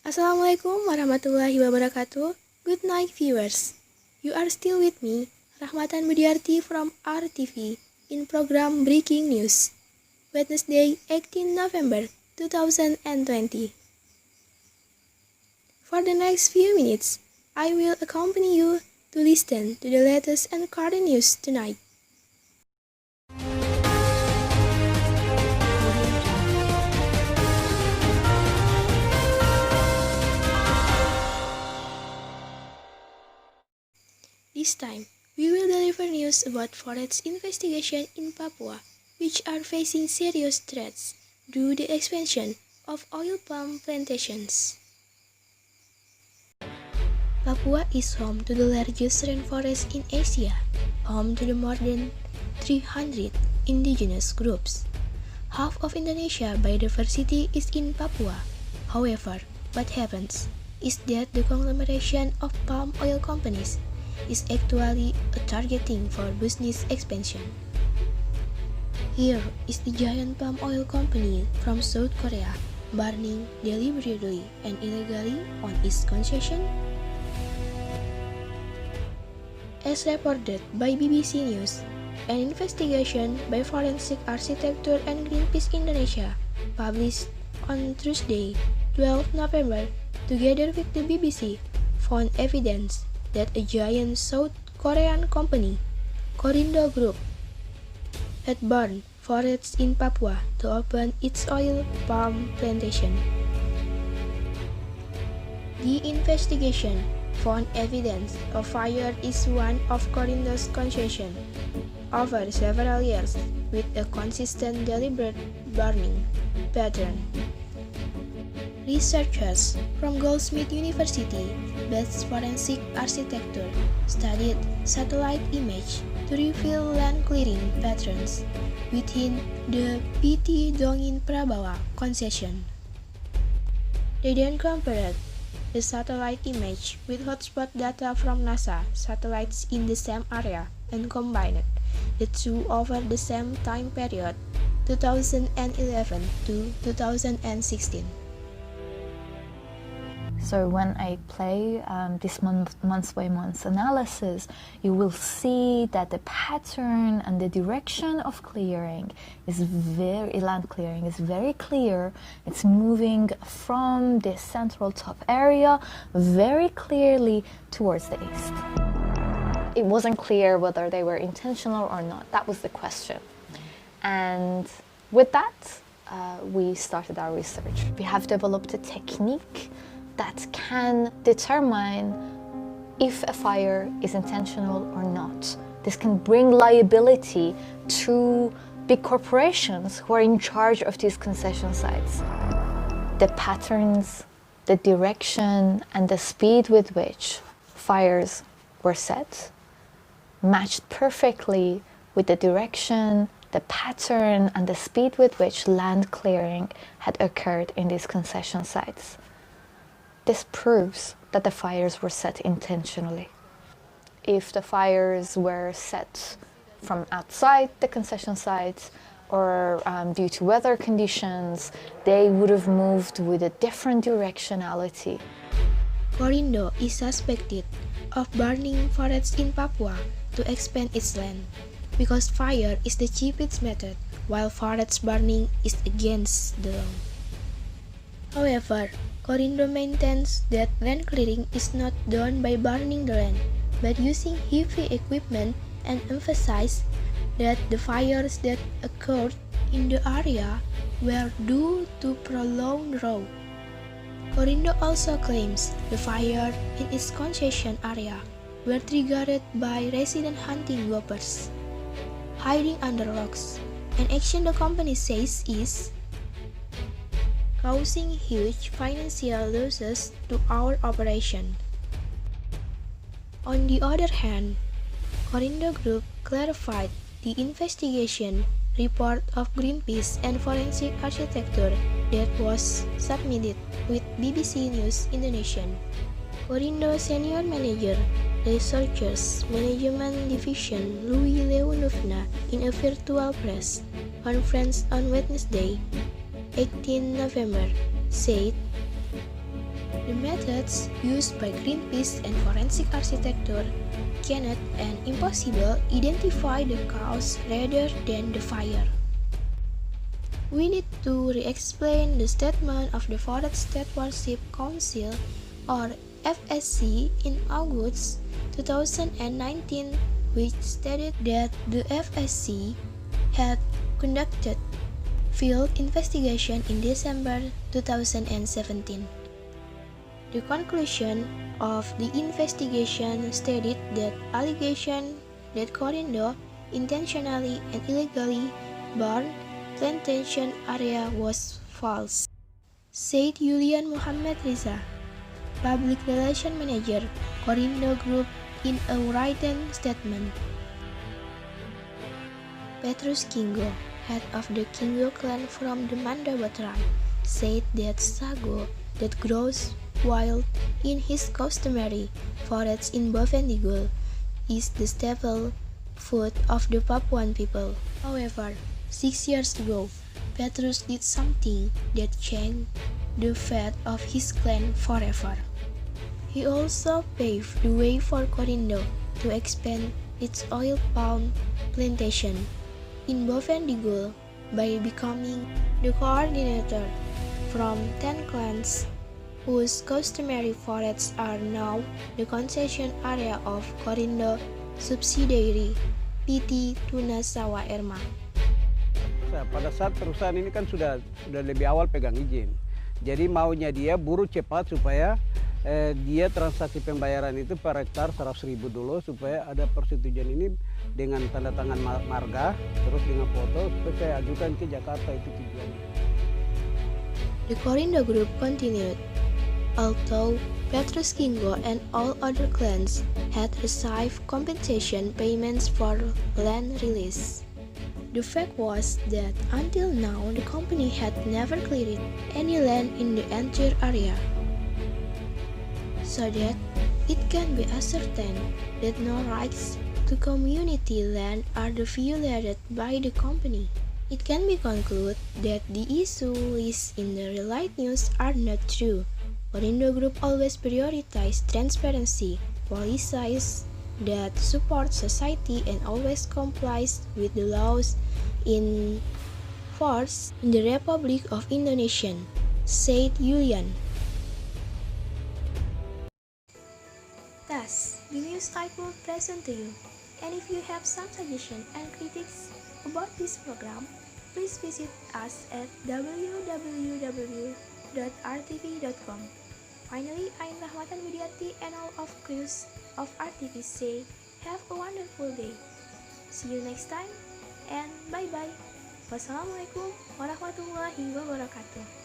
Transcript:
Assalamualaikum warahmatullahi wabarakatuh. Good night viewers. You are still with me, Rahmatan Budiarti from RTV in program Breaking News. Wednesday, 18 November 2020. For the next few minutes, I will accompany you to listen to the latest and current news tonight. This time, we will deliver news about forest investigation in Papua, which are facing serious threats due to the expansion of oil palm plantations. Papua is home to the largest rainforest in Asia, home to the more than 300 indigenous groups. Half of Indonesia biodiversity is in Papua. However, what happens is that the conglomeration of palm oil companies is actually a targeting for business expansion. Here is the giant palm oil company from South Korea burning deliberately and illegally on its concession. As reported by BBC News, an investigation by Forensic Architecture and Greenpeace Indonesia published on Tuesday, 12 November, together with the BBC, found evidence that a giant South Korean company, Korindo Group, had burned forests in Papua to open its oil palm plantation. The investigation found evidence of fire is one of Korindo's concessions over several years with a consistent deliberate burning pattern. Researchers from Goldsmith University based forensic architecture studied satellite images to reveal land clearing patterns within the PT Dongin Prabawa concession. They then compared the satellite image with hotspot data from NASA satellites in the same area and combined the two over the same time period, 2011 to 2016. So when I play this month-by-month analysis, you will see that the pattern and the direction of clearing is land clearing is very clear. It's moving from the central top area very clearly towards the east. It wasn't clear whether they were intentional or not. That was the question. And with that, we started our research. We have developed a technique that can determine if a fire is intentional or not. This can bring liability to big corporations who are in charge of these concession sites. The patterns, the direction, and the speed with which fires were set matched perfectly with the direction, the pattern, and the speed with which land clearing had occurred in these concession sites. This proves that the fires were set intentionally. If the fires were set from outside the concession sites or due to weather conditions, they would have moved with a different directionality. Korindo is suspected of burning forests in Papua to expand its land, because fire is the cheapest method, while forest burning is against the law. However, Korindo maintains that land clearing is not done by burning the land, but using heavy equipment, and emphasizes that the fires that occurred in the area were due to prolonged drought. Korindo also claims the fire in its concession area were triggered by resident hunting gophers hiding under rocks, an action the company says is causing huge financial losses to our operation. On the other hand, Korindo Group clarified the investigation report of Greenpeace and Forensic Architecture that was submitted with BBC News Indonesian. Korindo Senior Manager, Researchers Management Division Louis Leonovna in a virtual press conference on Wednesday, 18 November, said The methods used by Greenpeace and forensic architecture cannot and impossible identify the cause rather than the fire. We need to re-explain the statement of the Forest Stewardship Council or FSC in August 2019, which stated that the FSC had conducted field investigation in December 2017. The conclusion of the investigation stated that allegation that Corindo intentionally and illegally burned plantation area was false, said Julian Muhammad Riza, Public Relations Manager, Corindo Group, in a written statement. Petrus Kingo, head of the Kingo clan from the Mandaba tribe, said that sago that grows wild in his customary forests in Bovendigul is the staple food of the Papuan people. However, 6 years ago, Petrus did something that changed the fate of his clan forever. He also paved the way for Corindo to expand its oil palm plantation in Bovendigul by becoming the coordinator from 10 clans whose customary forests are now the concession area of Corindo subsidiary PT Tunasawa Erma. Pada saat perusahaan ini kan sudah lebih awal pegang izin, jadi maunya dia buru cepat supaya dia transaksi pembayaran itu per hektar 100.000 dulu supaya ada persetujuan ini dengan tanda tangan marga, terus dengan foto supaya saya ajukan ke Jakarta, itu tujuannya. The Corindo Group continued. Although Petrus Kingo and all other clans had received compensation payments for land release, the fact was that until now the company had never cleared any land in the entire area, so that it can be ascertained that no rights to community land are violated by the company. It can be concluded that the issues listed in the related news are not true. Corindo Group always prioritizes transparency, policies that support society, and always complies with the laws in force in the Republic of Indonesia, said Julian. Thus, the news I will present to you. And if you have some suggestions and critics about this program, please visit us at www.rtv.com. Finally, I'm Rahmatan budiarti and all of crews of RTV say, have a wonderful day. See you next time and bye-bye. Wassalamualaikum warahmatullahi wabarakatuh.